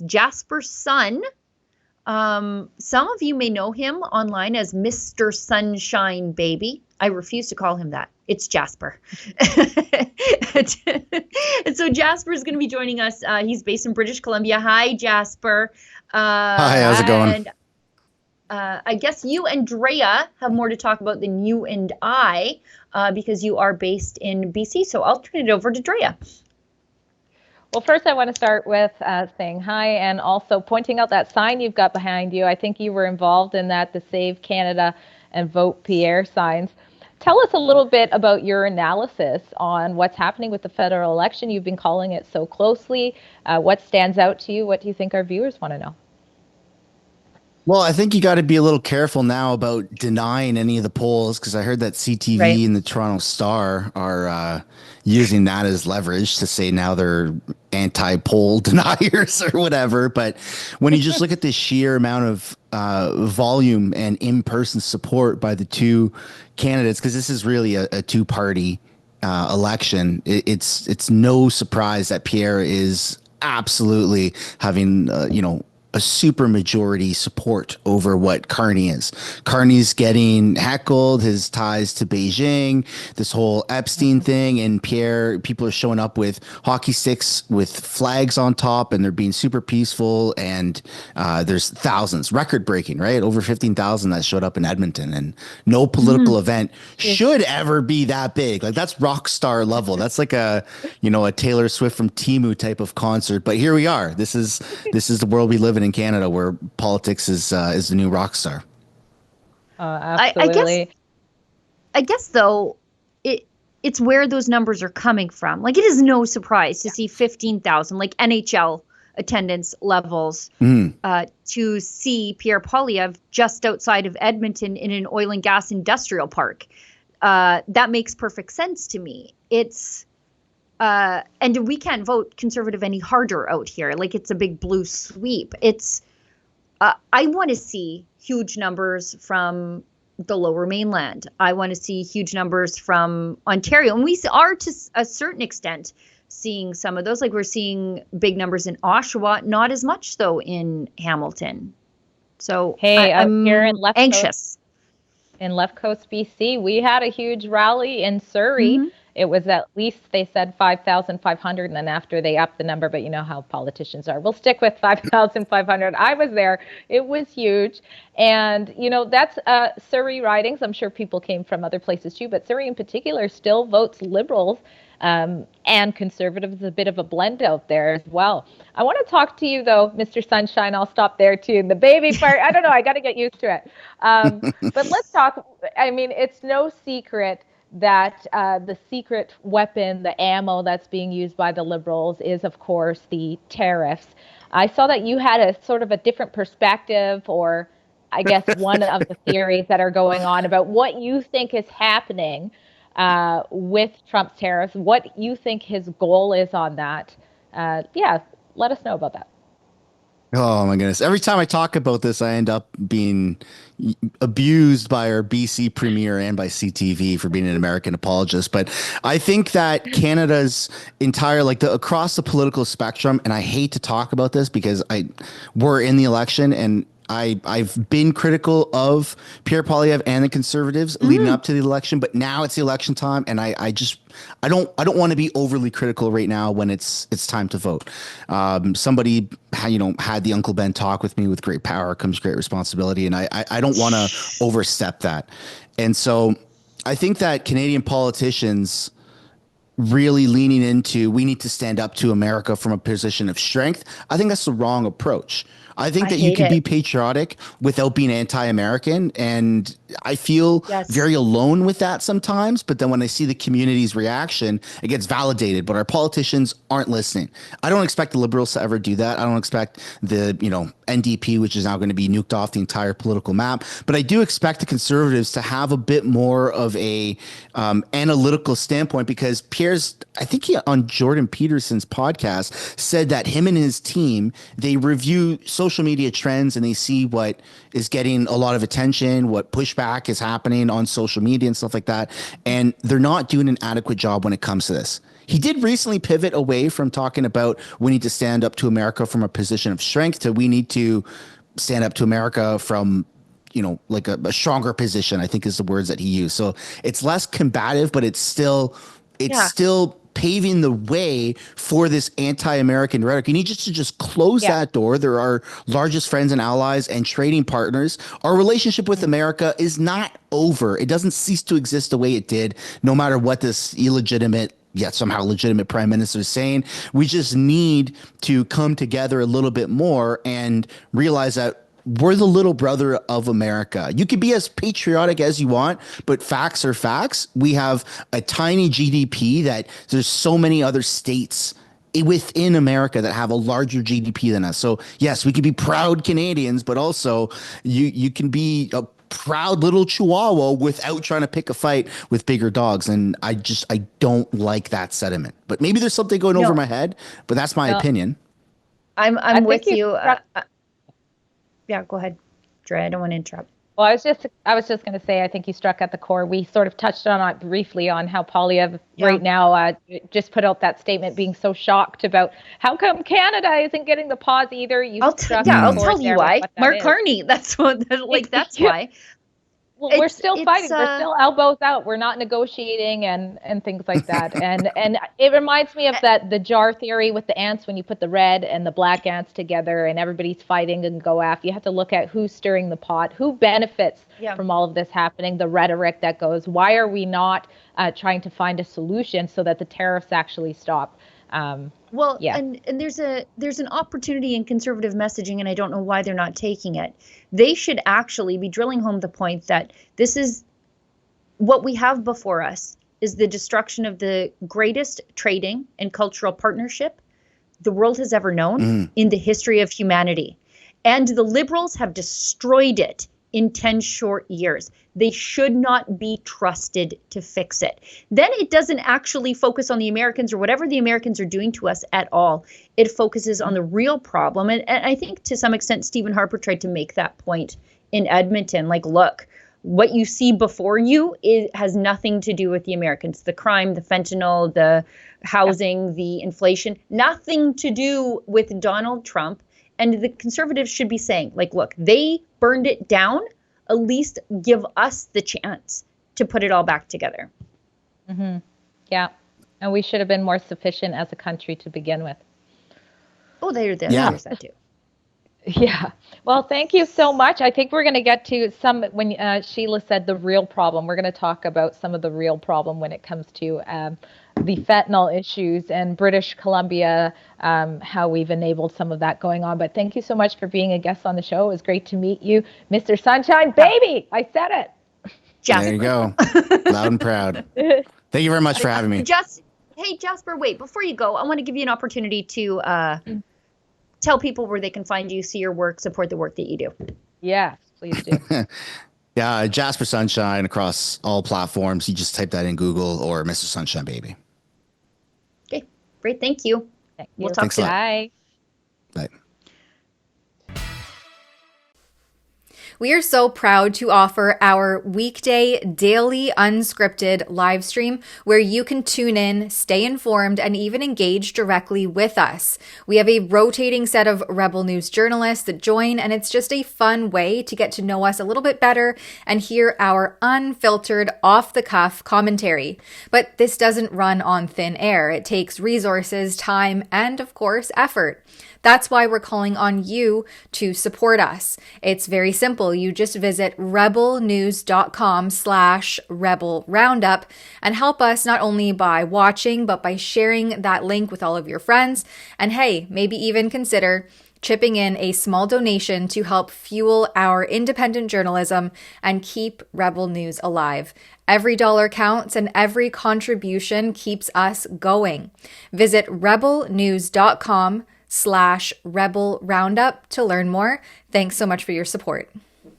It's Jasper's son. Some of you may know him online as Mr. Sunshine Baby. I refuse to call him that. It's Jasper. And so Jasper is going to be joining us. He's based in British Columbia. Hi, Jasper. Hi, how's it going? And I guess you and Drea have more to talk about than you and I, because you are based in BC. So I'll turn it over to Drea. Well, first I want to start with saying hi and also pointing out that sign you've got behind you. I think you were involved in that, the Save Canada and Vote Pierre signs. Tell us a little bit about your analysis on what's happening with the federal election. You've been calling it so closely. What stands out to you? What do you think our viewers want to know? Well, I think you got to be a little careful now about denying any of the polls, because I heard that CTV and the Toronto Star are using that as leverage to say now they're anti-poll deniers or whatever. But when you just look at the sheer amount of volume and in-person support by the two candidates, because this is really a two-party election, it's no surprise that Pierre is absolutely having, a super majority support over what Carney is. Carney's getting heckled, his ties to Beijing, this whole Epstein thing, and Pierre, people are showing up with hockey sticks with flags on top, and they're being super peaceful, and there's thousands, record breaking, right? Over 15,000 that showed up in Edmonton, and no political event should ever be that big. Like, that's rock star level. That's like a Taylor Swift from Temu type of concert, but here we are. This is the world we live in Canada, where politics is the new rock star. Absolutely. I guess though, it's where those numbers are coming from. Like, it is no surprise to see 15,000, like NHL attendance levels, to see Pierre Poilievre just outside of Edmonton in an oil and gas industrial park. That makes perfect sense to me. It's and we can't vote Conservative any harder out here. Like, it's a big blue sweep. It's I want to see huge numbers from the Lower Mainland. I want to see huge numbers from Ontario. And we are, to a certain extent, seeing some of those. Like, we're seeing big numbers in Oshawa, not as much, though, in Hamilton. So I'm here in anxious. In Left Coast, BC, we had a huge rally in Surrey. It was at least, they said 5,500, and then after they upped the number, but you know how politicians are. We'll stick with 5,500. I was there. It was huge. And, that's Surrey ridings. I'm sure people came from other places too, but Surrey in particular still votes Liberals, and Conservatives, a bit of a blend out there as well. I want to talk to you, though, Mr. Sunshine. I'll stop there, too. The baby part, I don't know. I got to get used to it. But let's talk. I mean, it's no secret that the secret weapon, the ammo that's being used by the Liberals is, of course, the tariffs. I saw that you had a sort of a different perspective, or I guess one of the theories that are going on about what you think is happening with Trump's tariffs, what you think his goal is on that. Let us know about that. Oh my goodness. Every time I talk about this, I end up being abused by our BC premier and by CTV for being an American apologist. But I think that Canada's entire, across the political spectrum, and I hate to talk about this because we're in the election, and I've been critical of Pierre Poilievre and the Conservatives leading up to the election, but now it's the election time, and I don't want to be overly critical right now when it's time to vote. Somebody had the Uncle Ben talk with me: with great power comes great responsibility, and I don't want to overstep that. And so I think that Canadian politicians really leaning into, we need to stand up to America from a position of strength, I think that's the wrong approach. I think that you can be patriotic without being anti-American, and I feel very alone with that sometimes. But then when I see the community's reaction, it gets validated. But our politicians aren't listening. I don't expect the Liberals to ever do that. I don't expect the NDP, which is now going to be nuked off the entire political map. But I do expect the Conservatives to have a bit more of a analytical standpoint, because Pierre's, I think he on Jordan Peterson's podcast said that him and his team, they review social media trends and they see what is getting a lot of attention, what pushback is happening on social media and stuff like that. And they're not doing an adequate job when it comes to this. He did recently pivot away from talking about we need to stand up to America from a position of strength to we need to stand up to America from, like a stronger position, I think is the words that he used. So it's less combative, but it's still paving the way for this anti-American rhetoric. You need to just close that door. They're our largest friends and allies and trading partners. Our relationship with America is not over. It doesn't cease to exist the way it did, no matter what this illegitimate yet somehow legitimate prime minister is saying. We just need to come together a little bit more and realize that we're the little brother of America. You can be as patriotic as you want, but facts are facts. We have a tiny GDP that there's so many other states within America that have a larger GDP than us. So yes, we can be proud Canadians, but also you can be a proud little chihuahua without trying to pick a fight with bigger dogs. And I don't like that sentiment. But maybe there's something going over my head, but that's my opinion. I'm with you. Yeah, go ahead, Drea. I don't want to interrupt. Well, I was just going to say, I think you struck at the core. We sort of touched on it briefly on how Poilievre right now just put out that statement, being so shocked about how come Canada isn't getting the pause either. I'll tell you why. Mark Carney. That's what. That's why. Well, we're still fighting. We're still elbows out. We're not negotiating and things like that. and it reminds me of the jar theory with the ants, when you put the red and the black ants together and everybody's fighting and go after. You have to look at who's stirring the pot, who benefits from all of this happening, the rhetoric that goes. Why are we not trying to find a solution so that the tariffs actually stop? And there's an opportunity in conservative messaging, and I don't know why they're not taking it. They should actually be drilling home the point that this is what we have before us is the destruction of the greatest trading and cultural partnership the world has ever known in the history of humanity. And the Liberals have destroyed it in 10 short years. They should not be trusted to fix it. Then it doesn't actually focus on the Americans or whatever the Americans are doing to us at all. It focuses on the real problem. And I think to some extent, Stephen Harper tried to make that point in Edmonton. Like, look, what you see before you has nothing to do with the Americans. The crime, the fentanyl, the housing, the inflation, nothing to do with Donald Trump. And the conservatives should be saying, like, look, they burned it down. At least give us the chance to put it all back together. Mm-hmm. Yeah. And we should have been more sufficient as a country to begin with. Oh, there's that too. Yeah. Well, thank you so much. I think we're going to get to when Sheila said the real problem, we're going to talk about some of the real problem when it comes to the fentanyl issues and British Columbia, how we've enabled some of that going on. But thank you so much for being a guest on the show. It was great to meet you, Mr. Sunshine Baby. I said it. Jasper. There you go. Loud and proud. Thank you very much for having me. Hey, Jasper, wait, before you go, I want to give you an opportunity to tell people where they can find you, see your work, support the work that you do. Yes, please do. Yeah, Jasper Sunshine across all platforms. You just type that in Google or Mr. Sunshine Baby. Okay, great. Thank you. We'll talk soon. Bye. Bye. We are so proud to offer our weekday daily unscripted live stream where you can tune in, stay informed, and even engage directly with us. We have a rotating set of Rebel News journalists that join, and it's just a fun way to get to know us a little bit better and hear our unfiltered, off-the-cuff commentary. But this doesn't run on thin air. It takes resources, time, and of course, effort. That's why we're calling on you to support us. It's very simple. You just visit rebelnews.com/Rebel Roundup and help us not only by watching, but by sharing that link with all of your friends. And hey, maybe even consider chipping in a small donation to help fuel our independent journalism and keep Rebel News alive. Every dollar counts and every contribution keeps us going. Visit rebelnews.com/Rebel Roundup to learn more. Thanks so much for your support.